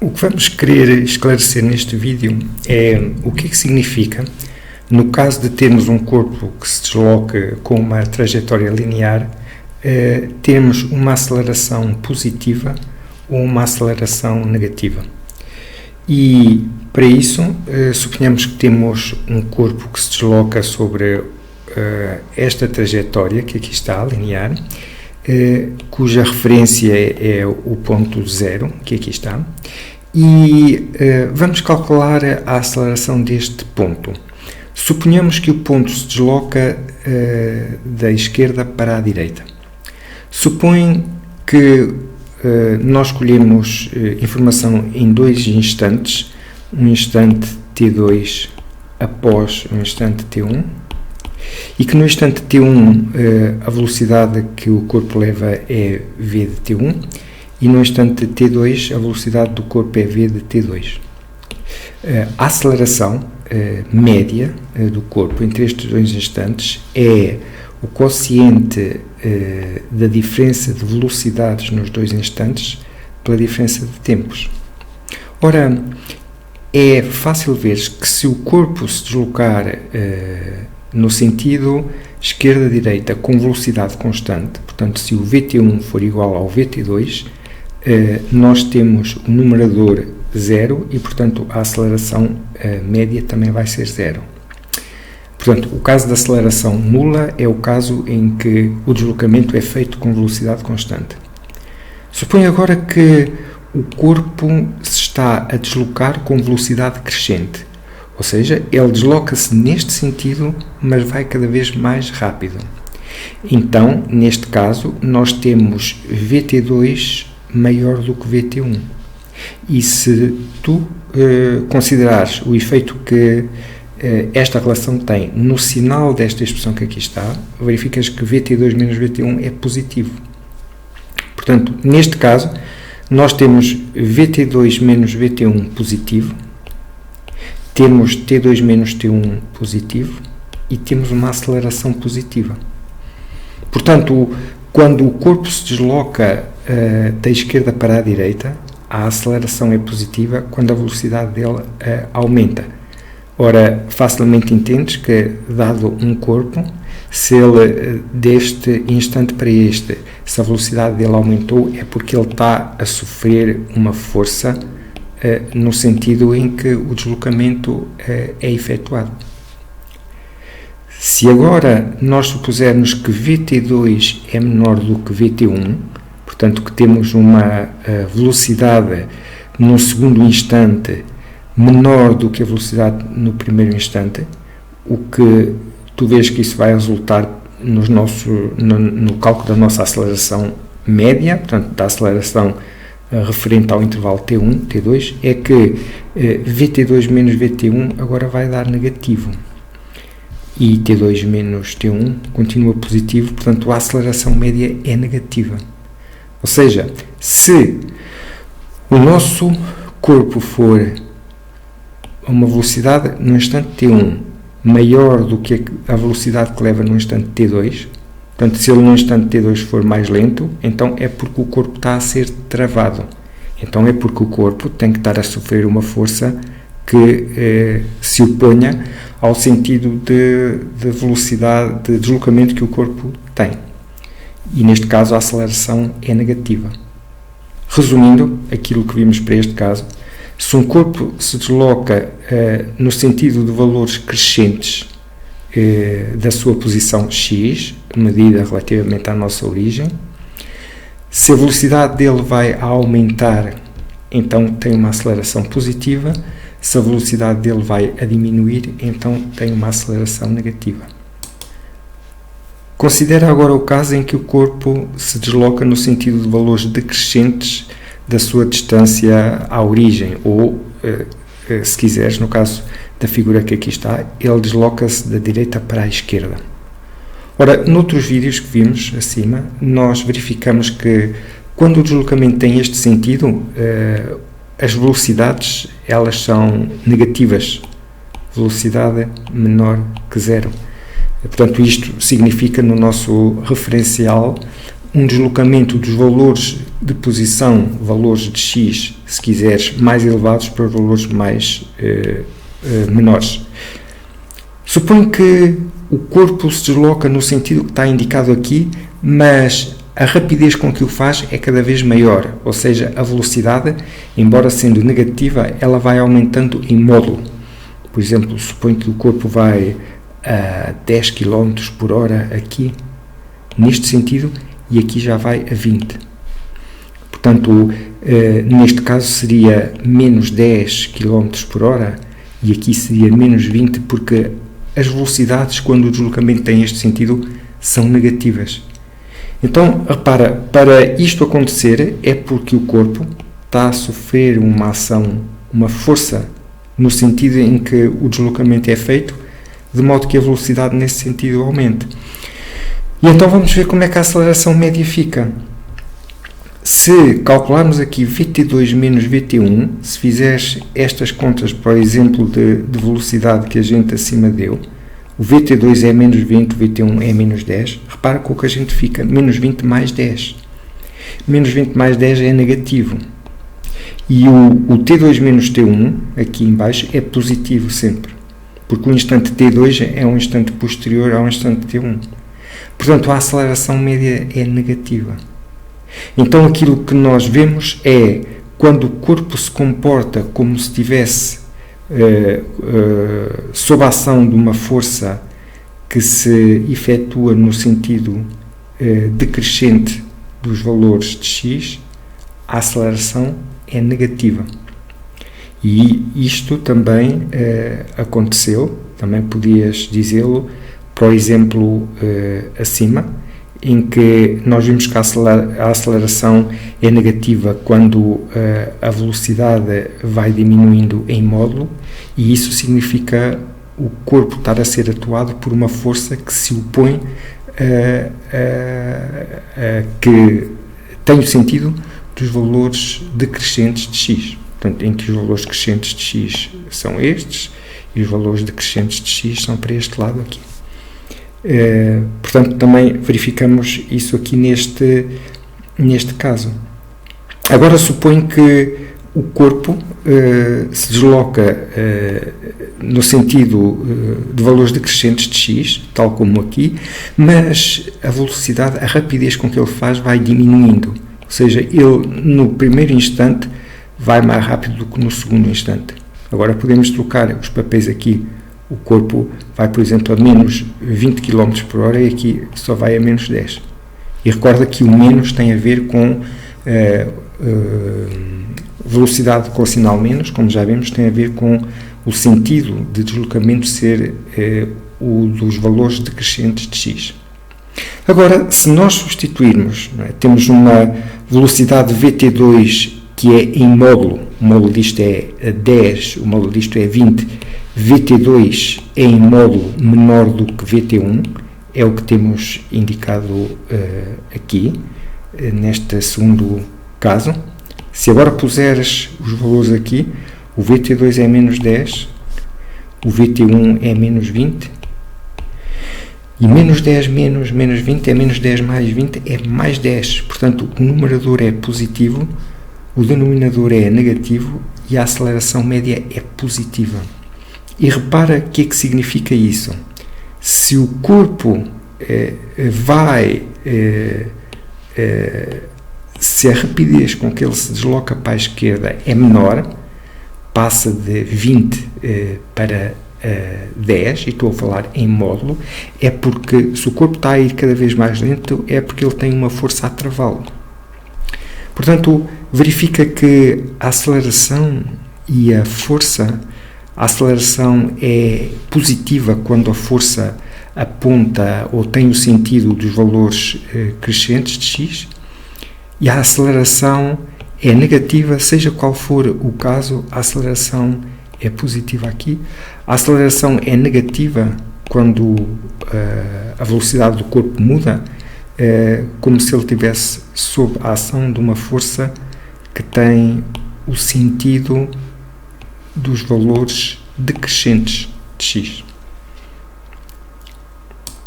O que vamos querer esclarecer neste vídeo é o que significa, no caso de termos um corpo que se desloca com uma trajetória linear, termos uma aceleração positiva ou uma aceleração negativa. E, para isso, suponhamos que temos um corpo que se desloca sobre esta trajetória, que aqui está, linear, cuja referência é o ponto zero, que aqui está, e vamos calcular a aceleração deste ponto. Suponhamos que o ponto se desloca da esquerda para a direita. Supõe que nós escolhemos informação em dois instantes, um instante t2 após um instante t1, e que no instante t1 a velocidade que o corpo leva é v de t1, e no instante t2 a velocidade do corpo é v de t2. A aceleração média do corpo entre estes dois instantes é o quociente da diferença de velocidades nos dois instantes pela diferença de tempos. Ora, é fácil ver que se o corpo se deslocar no sentido esquerda-direita com velocidade constante, portanto, se o vt1 for igual ao vt2, nós temos o numerador zero e, portanto, a aceleração média também vai ser zero. Portanto, o caso da aceleração nula é o caso em que o deslocamento é feito com velocidade constante. Suponha agora que o corpo se está a deslocar com velocidade crescente, ou seja, ele desloca-se neste sentido, mas vai cada vez mais rápido. Então, neste caso, nós temos vt2 maior do que vt1. E se tu considerares o efeito que esta relação tem no sinal desta expressão que aqui está, verificas que vt2 menos vt1 é positivo. Portanto, neste caso, nós temos vt2 menos vt1 positivo, temos t2 menos t1 positivo e temos uma aceleração positiva. Portanto, quando o corpo se desloca da esquerda para a direita, a aceleração é positiva quando a velocidade dele aumenta. Ora, facilmente entendes que, dado um corpo, se ele deste instante para este, se a velocidade dele aumentou, é porque ele está a sofrer uma força no sentido em que o deslocamento é efetuado. Se agora nós supusermos que vt2 é menor do que vt1, portanto que temos uma velocidade no segundo instante menor do que a velocidade no primeiro instante, o que tu vês que isso vai resultar no cálculo da nossa aceleração média, portanto da aceleração referente ao intervalo t1, t2, é que vt2 menos vt1 agora vai dar negativo. E t2 menos t1 continua positivo, portanto a aceleração média é negativa. Ou seja, se o nosso corpo for a uma velocidade no instante t1 maior do que a velocidade que leva no instante t2, portanto, se ele no instante t2 for mais lento, então é porque o corpo está a ser travado. Então é porque o corpo tem que estar a sofrer uma força que se oponha ao sentido de velocidade, de deslocamento que o corpo tem. E neste caso a aceleração é negativa. Resumindo aquilo que vimos para este caso, se um corpo se desloca no sentido de valores crescentes da sua posição x, medida relativamente à nossa origem, se a velocidade dele vai aumentar, então tem uma aceleração positiva. Se a velocidade dele vai a diminuir, então tem uma aceleração negativa. Considera agora o caso em que o corpo se desloca no sentido de valores decrescentes da sua distância à origem, ou, se quiseres, no caso da figura que aqui está, ele desloca-se da direita para a esquerda. Ora, noutros vídeos que vimos acima, nós verificamos que quando o deslocamento tem este sentido, as velocidades elas são negativas, velocidade menor que zero. Portanto, isto significa no nosso referencial um deslocamento dos valores de posição, valores de x, se quiseres, mais elevados para valores mais menores. Suponho que o corpo se desloca no sentido que está indicado aqui, mas a rapidez com que o faz é cada vez maior, ou seja, a velocidade, embora sendo negativa, ela vai aumentando em módulo. Por exemplo, suponho que o corpo vai a 10 km por hora aqui, neste sentido, e aqui já vai a 20. Portanto, neste caso seria menos 10 km por hora e aqui seria menos 20, porque as velocidades, quando o deslocamento tem este sentido, são negativas. Então, repara, para isto acontecer é porque o corpo está a sofrer uma ação, uma força, no sentido em que o deslocamento é feito, de modo que a velocidade nesse sentido aumente. E então vamos ver como é que a aceleração média fica. Se calcularmos aqui Vt2 menos Vt1, se fizeres estas contas, por exemplo, de velocidade que a gente acima deu, o Vt2 é menos 20, o Vt1 é menos 10, repara com o que a gente fica, menos 20 mais 10. Menos 20 mais 10 é negativo. E o T2 menos T1, aqui em baixo, é positivo sempre, porque o instante T2 é um instante posterior ao instante T1. Portanto, a aceleração média é negativa. Então, aquilo que nós vemos é quando o corpo se comporta como se estivesse sob a ação de uma força que se efetua no sentido decrescente dos valores de x, a aceleração é negativa. E isto também aconteceu, também podias dizê-lo, para o exemplo acima, em que nós vimos que a aceleração é negativa quando a velocidade vai diminuindo em módulo, e isso significa o corpo estar a ser atuado por uma força que se opõe, que tem o sentido dos valores decrescentes de x. Portanto, em que os valores crescentes de x são estes, e os valores decrescentes de x são para este lado aqui. Portanto, também verificamos isso aqui neste caso. Agora, suponho que o corpo se desloca no sentido de valores decrescentes de x, tal como aqui, mas a velocidade, a rapidez com que ele faz vai diminuindo. Ou seja, ele no primeiro instante vai mais rápido do que no segundo instante. Agora podemos trocar os papéis aqui. O corpo vai, por exemplo, a menos 20 km por hora e aqui só vai a menos 10. E recorda que o menos tem a ver com velocidade com sinal menos, como já vimos, tem a ver com o sentido de deslocamento ser o dos valores decrescentes de x. Agora, se nós substituirmos, temos uma velocidade Vt2 que é em módulo, o módulo disto é 10, o módulo disto é 20, Vt2 é em módulo menor do que Vt1, é o que temos indicado aqui, neste segundo caso. Se agora puseres os valores aqui, o Vt2 é menos 10, o Vt1 é menos 20, e menos 10 menos 20 é menos 10 mais 20 é mais 10. Portanto, o numerador é positivo, o denominador é negativo e a aceleração média é positiva. E repara o que é que significa isso. Se o corpo se a rapidez com que ele se desloca para a esquerda é menor, passa de 20 para 10, e estou a falar em módulo, é porque se o corpo está a ir cada vez mais lento, é porque ele tem uma força a travá-lo. Portanto, verifica que a aceleração e a força, a aceleração é positiva quando a força aponta ou tem o sentido dos valores crescentes de x, e a aceleração é negativa, seja qual for o caso, a aceleração é positiva aqui. A aceleração é negativa quando a velocidade do corpo muda, como se ele estivesse sob a ação de uma força que tem o sentido dos valores decrescentes de x.